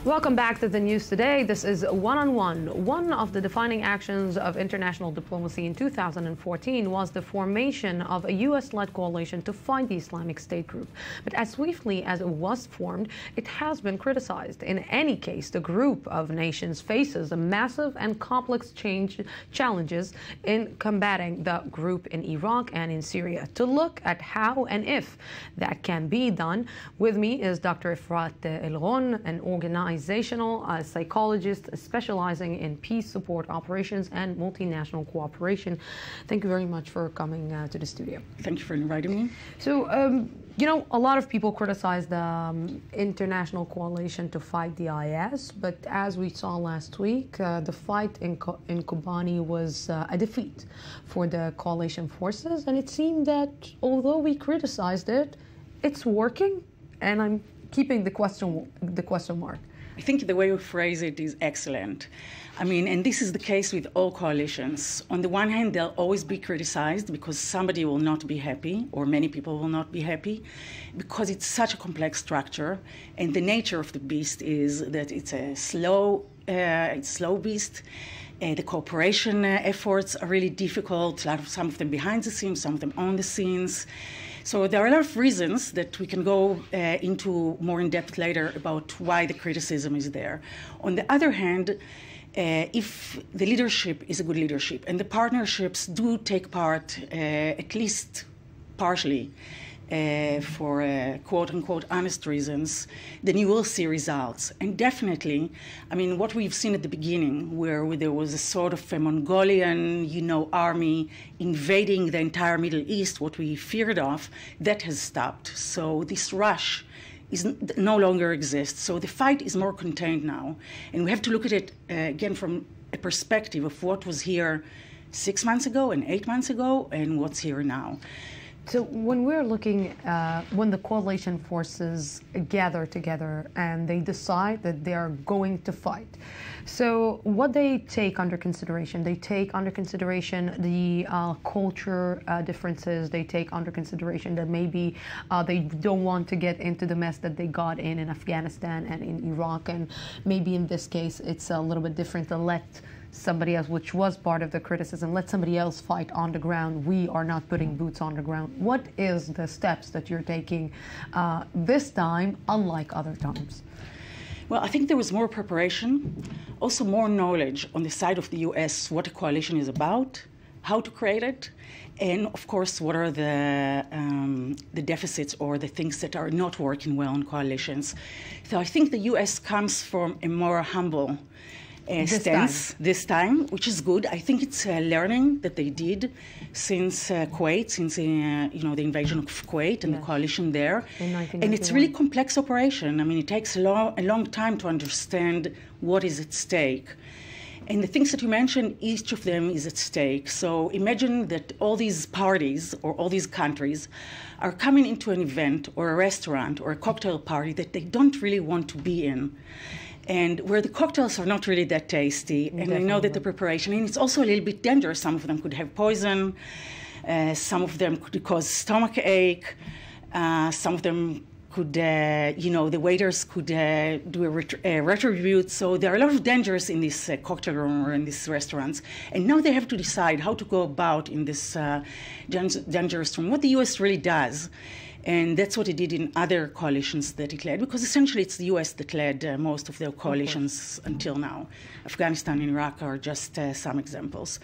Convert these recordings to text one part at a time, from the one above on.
Welcome back to the news today. This is One-on-One. One of the defining actions of international diplomacy in 2014 was the formation of a U.S.-led coalition to fight the Islamic State group. But as swiftly as it was formed, it has been criticized. In any case, the group of nations faces a massive and complex challenges in combating the group in Iraq and in Syria. To look at how and if that can be done, with me is Dr. Efrat Elron, an organizational psychologist specializing in peace support operations and multinational cooperation. Thank you very much for coming to the studio. Thank you for inviting me. So, you know, a lot of people criticize the international coalition to fight the IS, but as we saw last week, the fight in Kobani was a defeat for the coalition forces, and it seemed that although we criticized it, it's working, and I'm keeping the question mark. I think the way you phrase it is excellent. I mean, and this is the case with all coalitions. On the one hand, they'll always be criticized because somebody will not be happy, or many people will not be happy, because it's such a complex structure, and the nature of the beast is that it's a slow beast. The cooperation efforts are really difficult, some of them behind the scenes, some of them on the scenes. So there are a lot of reasons that we can go into more in depth later about why the criticism is there. On the other hand, if the leadership is a good leadership and the partnerships do take part, at least partially, for quote-unquote honest reasons, then you will see results. And definitely, I mean, what we've seen at the beginning, where there was a sort of a Mongolian, army invading the entire Middle East, what we feared of, that has stopped. So this rush no longer exists. So the fight is more contained now. And we have to look at it, again, from a perspective of what was here 6 months ago and 8 months ago and what's here now. So when we're looking, when the coalition forces gather together and they decide that they are going to fight, so what they take under consideration? They take under consideration the culture differences. They take under consideration that maybe they don't want to get into the mess that they got in Afghanistan and in Iraq, and maybe in this case it's a little bit different to let somebody else, which was part of the criticism, let somebody else fight on the ground. We are not putting boots on the ground. What is the steps that you're taking this time, unlike other times? Well, I think there was more preparation, also more knowledge on the side of the U.S. what a coalition is about, how to create it, and of course, what are the deficits or the things that are not working well in coalitions. So I think the U.S. comes from a more humble stance this time, which is good. I think it's learning that they did since Kuwait, since the invasion of Kuwait and the coalition there. And it's really complex operation. I mean, it takes a long time to understand what is at stake. And the things that you mentioned, each of them is at stake. So imagine that all these parties or all these countries are coming into an event or a restaurant or a cocktail party that they don't really want to be in, and where the cocktails are not really that tasty, and Definitely. I know that the preparation, and it's also a little bit dangerous. Some of them could have poison, some of them could cause stomach ache, some of them could, the waiters could do a retribute. So there are a lot of dangers in this cocktail room or in these restaurants. And now they have to decide how to go about in this dangerous room, what the U.S. really does. And that's what it did in other coalitions that it led, because essentially it's the U.S. that led most of their coalitions until now. Afghanistan and Iraq are just some examples.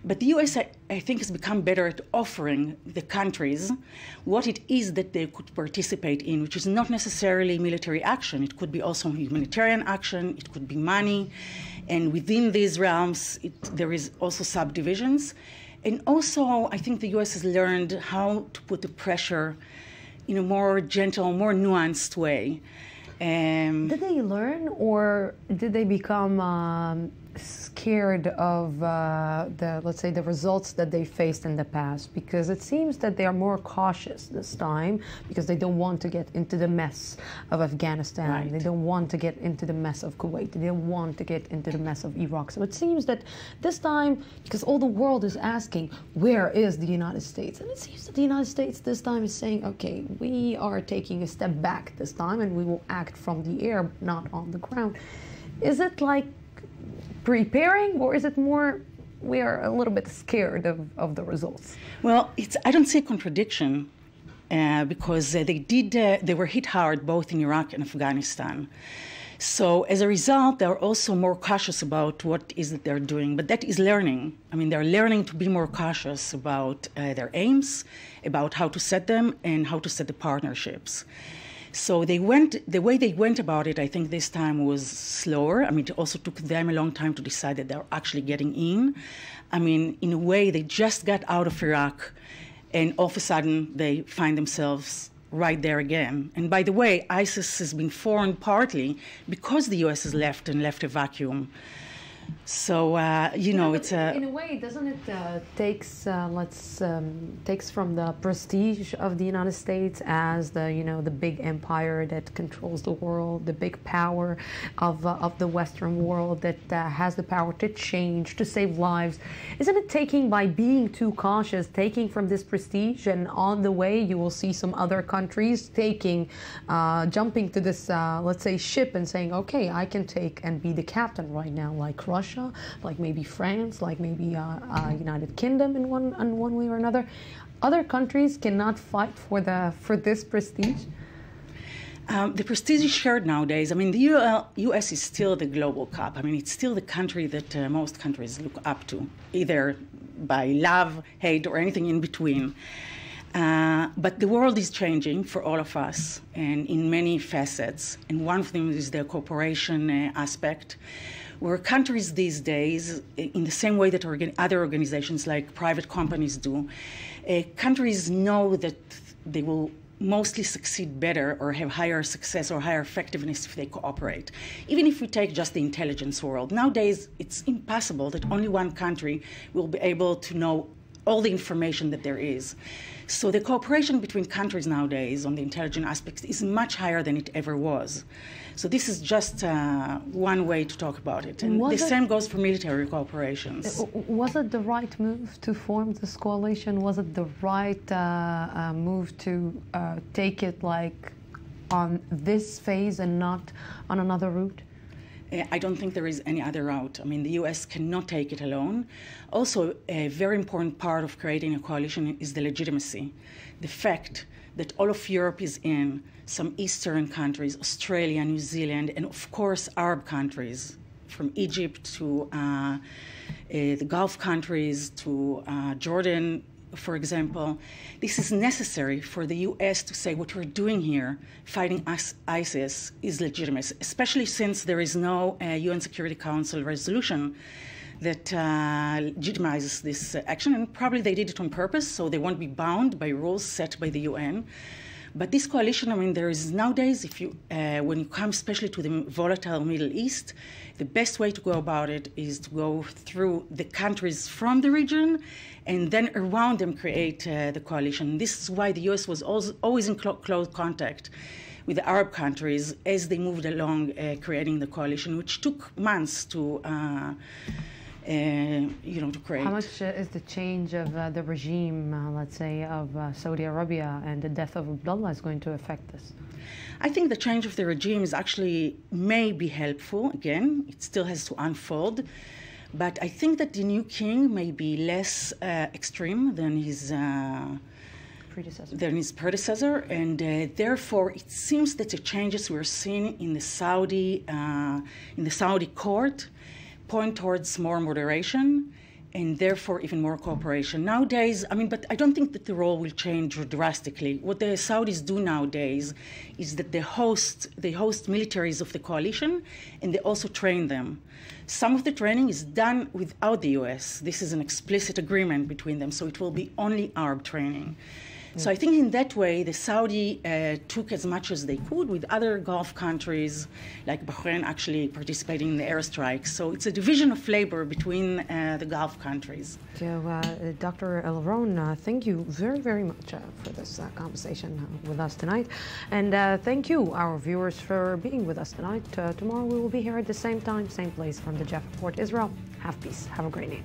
But the U.S., I think, has become better at offering the countries what it is that they could participate in, which is not necessarily military action. It could be also humanitarian action. It could be money. And within these realms, there is also subdivisions. And also, I think the U.S. has learned how to put the pressure in a more gentle, more nuanced way. Did they learn, or did they become scared of let's say, the results that they faced in the past? Because it seems that they are more cautious this time because they don't want to get into the mess of Afghanistan. Right. They don't want to get into the mess of Kuwait. They don't want to get into the mess of Iraq. So it seems that this time, because all the world is asking, where is the United States? And it seems that the United States this time is saying, okay, we are taking a step back this time and we will act from the air, not on the ground. Is it like preparing, or is it more we are a little bit scared of the results? Well, I don't see a contradiction because they were hit hard both in Iraq and Afghanistan. So as a result, they're also more cautious about what is that they're doing. But that is learning. I mean, they're learning to be more cautious about their aims, about how to set them, and how to set the partnerships. So the way they went about it, I think this time was slower. I mean, it also took them a long time to decide that they're actually getting in. I mean, in a way, they just got out of Iraq, and all of a sudden, they find themselves right there again. And by the way, ISIS has been formed partly because the U.S. has left a vacuum. So it's in a way, doesn't it takes from the prestige of the United States as the big empire that controls the world, the big power of the Western world that has the power to change, to save lives. Isn't it taking, by being too cautious, taking from this prestige, and on the way you will see some other countries jumping to this let's say ship and saying, okay, I can take and be the captain right now, like Russia, like maybe France, like maybe United Kingdom in one way or another. Other countries cannot fight for this prestige. The prestige is shared nowadays. I mean, the U.S. is still the global cup. I mean, it's still the country that most countries look up to, either by love, hate, or anything in between. But the world is changing for all of us, and in many facets. And one of them is the cooperation aspect, where countries these days, in the same way that other organizations like private companies do, countries know that they will mostly succeed better or have higher success or higher effectiveness if they cooperate. Even if we take just the intelligence world, nowadays it's impossible that only one country will be able to know all the information that there is. So the cooperation between countries nowadays on the intelligence aspects is much higher than it ever was. So this is just one way to talk about it. And the same goes for military cooperations. Was it the right move to form this coalition? Was it the right move to take it like on this phase and not on another route? I don't think there is any other route. I mean, the U.S. cannot take it alone. Also, a very important part of creating a coalition is the legitimacy. The fact that all of Europe is in, some Eastern countries, Australia, New Zealand, and of course Arab countries, from Egypt to the Gulf countries to Jordan, for example. This is necessary for the U.S. to say what we're doing here, fighting ISIS, is legitimate, especially since there is no UN Security Council resolution that legitimizes this action, and probably they did it on purpose, so they won't be bound by rules set by the UN. But this coalition, I mean, there is nowadays, when you come especially to the volatile Middle East, the best way to go about it is to go through the countries from the region and then around them create the coalition. This is why the U.S. was always in close contact with the Arab countries as they moved along creating the coalition, which took months to create. How much is the change of the regime, let's say, of Saudi Arabia and the death of Abdullah is going to affect this? I think the change of the regime is actually may be helpful. Again, it still has to unfold. But I think that the new king may be less extreme than his predecessor, and therefore it seems that the changes we're seeing in the Saudi court point towards more moderation and therefore even more cooperation. Nowadays, I mean, but I don't think that the role will change drastically. What the Saudis do nowadays is that they host militaries of the coalition and they also train them. Some of the training is done without the U.S. This is an explicit agreement between them, so it will be only Arab training. So I think in that way, the Saudi took as much as they could, with other Gulf countries, like Bahrain actually participating in the airstrikes. So it's a division of labor between the Gulf countries. So, Dr. Elron, thank you very, very much for this conversation with us tonight. And thank you, our viewers, for being with us tonight. Tomorrow we will be here at the same time, same place from the Jaffa Port, Israel. Have peace. Have a great night.